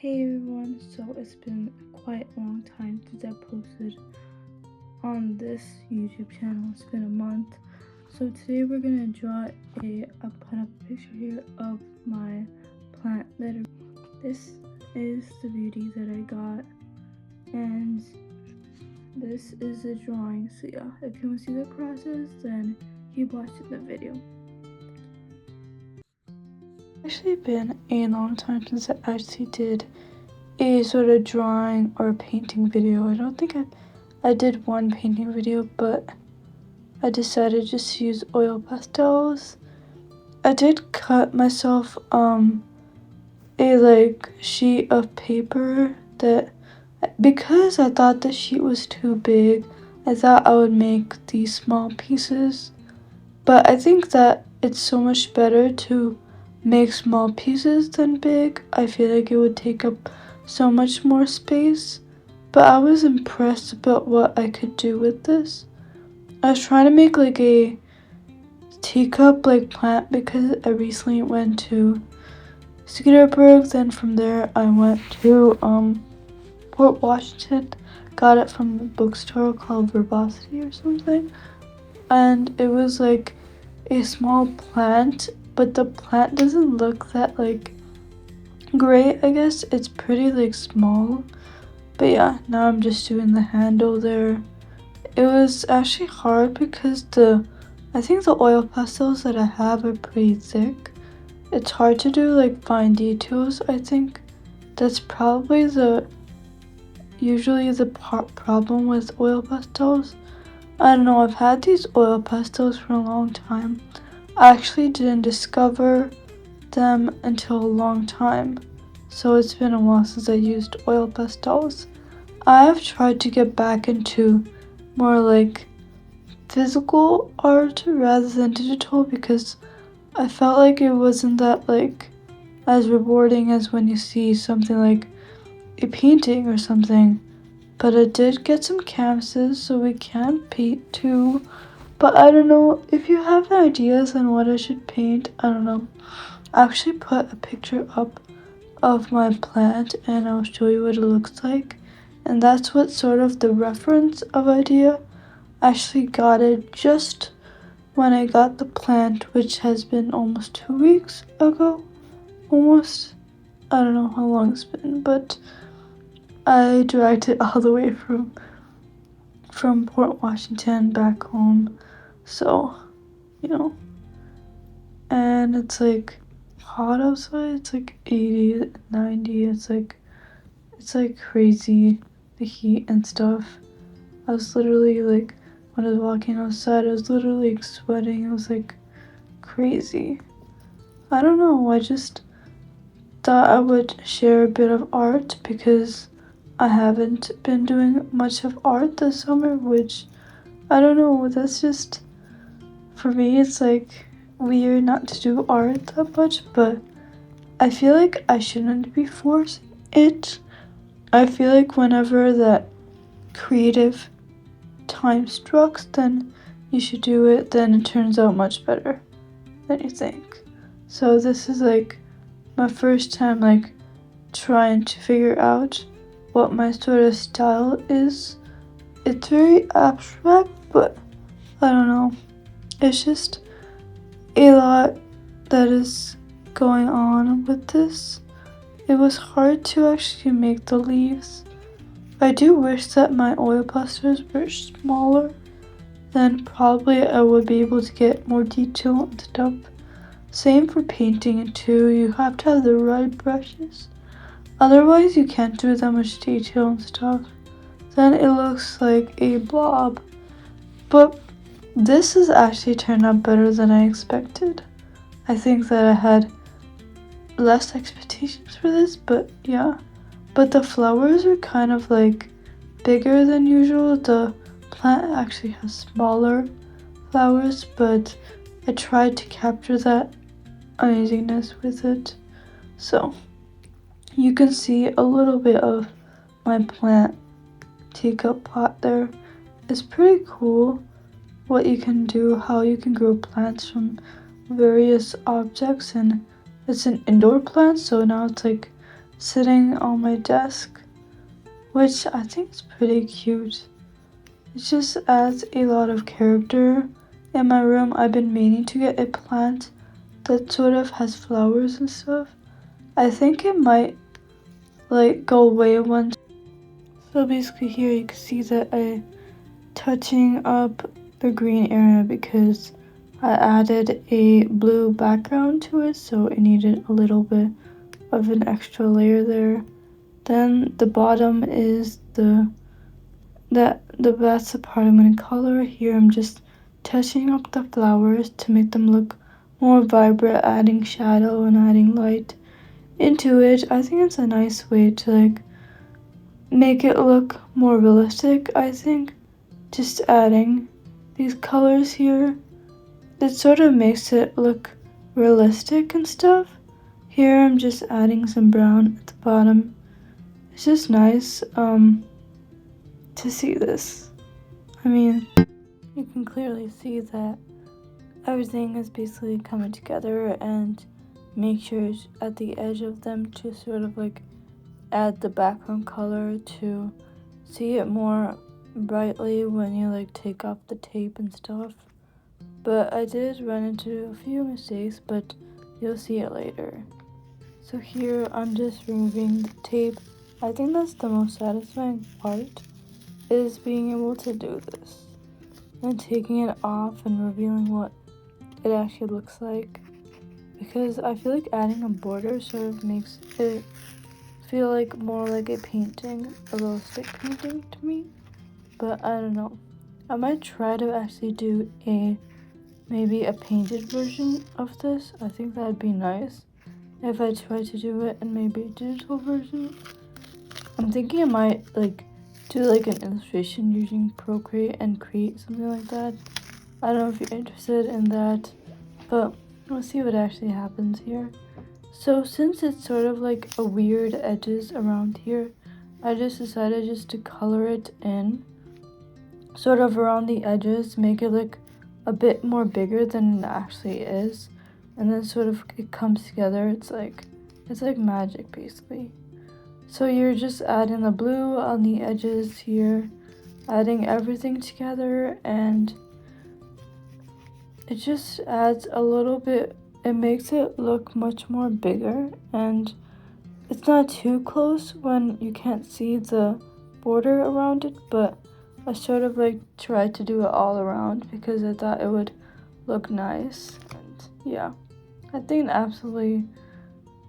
Hey everyone, so it's been quite a long time since I posted on this YouTube channel. It's been a month. So today we're gonna draw I'll put up a picture here of my plant this is the beauty that I got, and this is the drawing. So yeah, if you want to see the process, then keep watching the video. It's actually been a long time since I actually did a sort of drawing or painting video. I don't think I did one painting video, but I decided just to use oil pastels. I did cut myself a sheet of paper that, because I thought the sheet was too big, I thought I would make these small pieces, but I think that it's so much better to make small pieces than big. I feel like it would take up so much more space, but I was impressed about what I could do with this. I was trying to make like a teacup plant because I recently went to Cedarburg. Then from there I went to Port Washington, got it from a bookstore called Verbosity or something, and it was like a small plant, but the plant doesn't look that great. I guess it's pretty small, but yeah, now I'm just doing the handle there. It was actually hard because I think the oil pastels that I have are pretty thick. It's hard to do fine details. I think that's probably usually the problem with oil pastels. I don't know, I've had these oil pastels for a long time. I actually didn't discover them until a long time, so it's been a while since I used oil pastels. I have tried to get back into more physical art rather than digital because I felt like it wasn't that as rewarding as when you see something like a painting or something. But I did get some canvases, so we can paint too. But I don't know, if you have ideas on what I should paint, I don't know. I actually put a picture up of my plant and I'll show you what it looks like. And that's what sort of the reference of idea. I actually got it just when I got the plant, which has been almost 2 weeks ago. Almost. I don't know how long it's been, but I dragged it all the way from Port Washington back home. So, you know. And it's hot outside. It's 80, 90. It's crazy, the heat and stuff. I was literally when I was walking outside, I was literally sweating. It was crazy. I don't know, I just thought I would share a bit of art because I haven't been doing much of art this summer, which I don't know, that's just, for me it's weird not to do art that much, but I feel like I shouldn't be forcing it. I feel like whenever that creative time strikes, then you should do it, then it turns out much better than you think. So this is my first time trying to figure out what my sort of style is. It's very abstract, but I don't know. It's just a lot that is going on with this. It was hard to actually make the leaves. I do wish that my oil pastels were smaller, then probably I would be able to get more detail and stuff. Same for painting it too, you have to have the right brushes. Otherwise you can't do that much detail and stuff. Then it looks like a blob. But this has actually turned out better than I expected. I think that I had less expectations for this, but yeah. But the flowers are kind of bigger than usual. The plant actually has smaller flowers, but I tried to capture that amazingness with it. So you can see a little bit of my plant teacup pot there. It's pretty cool what you can do, how you can grow plants from various objects, and it's an indoor plant, so now it's sitting on my desk, which I think is pretty cute. It just adds a lot of character in my room. I've been meaning to get a plant that sort of has flowers and stuff. I think it might like go away once. So basically here you can see that I touching up the green area because I added a blue background to it, so it needed a little bit of an extra layer there. Then the bottom is that's the part I'm gonna color. Here I'm just touching up the flowers to make them look more vibrant, adding shadow and adding light into it. I think it's a nice way to like make it look more realistic. I think just adding these colors here, it sort of makes it look realistic and stuff. Here I'm just adding some brown at the bottom. It's just nice to see this. I mean, you can clearly see that everything is basically coming together, and make sure at the edge of them to sort of like add the background color to see it more brightly when you like take off the tape and stuff. But I did run into a few mistakes, but you'll see it later. So here I'm just removing the tape. I think that's the most satisfying part, is being able to do this and taking it off and revealing what it actually looks like, because I feel like adding a border sort of makes it feel like more like a painting, a little stick painting to me. But I don't know, I might try to actually do maybe a painted version of this. I think that'd be nice if I try to do it in maybe a digital version. I'm thinking I might like do like an illustration using Procreate and create something like that. I don't know if you're interested in that, but we'll see what actually happens here. So since it's sort of like a weird edges around here, I just decided just to color it in sort of around the edges, make it look a bit more bigger than it actually is, and then sort of it comes together. It's like magic basically. So you're just adding the blue on the edges here, adding everything together, and it just adds a little bit, it makes it look much more bigger, and it's not too close when you can't see the border around it, but I sort of like tried to do it all around because I thought it would look nice. And yeah, I think it absolutely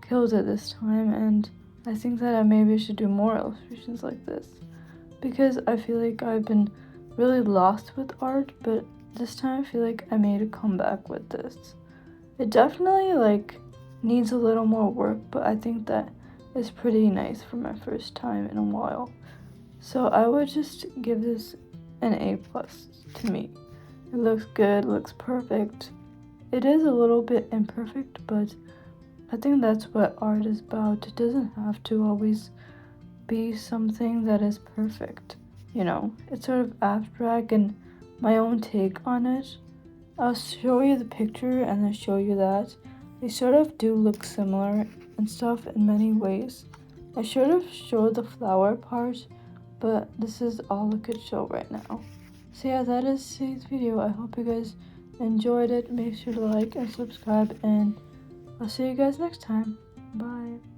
killed it this time, and I think that I maybe should do more illustrations like this, because I feel like I've been really lost with art, but this time I feel like I made a comeback with this. It definitely like needs a little more work, but I think that is pretty nice for my first time in a while. So I would just give this an A+ to me. It looks good, looks perfect. It is a little bit imperfect, but I think that's what art is about. It doesn't have to always be something that is perfect. You know, it's sort of abstract and my own take on it. I'll show you the picture and then show you that. They sort of do look similar and stuff in many ways. I should have showed the flower part, but this is all I could show right now. So yeah, that is today's video. I hope you guys enjoyed it. Make sure to like and subscribe, and I'll see you guys next time. Bye.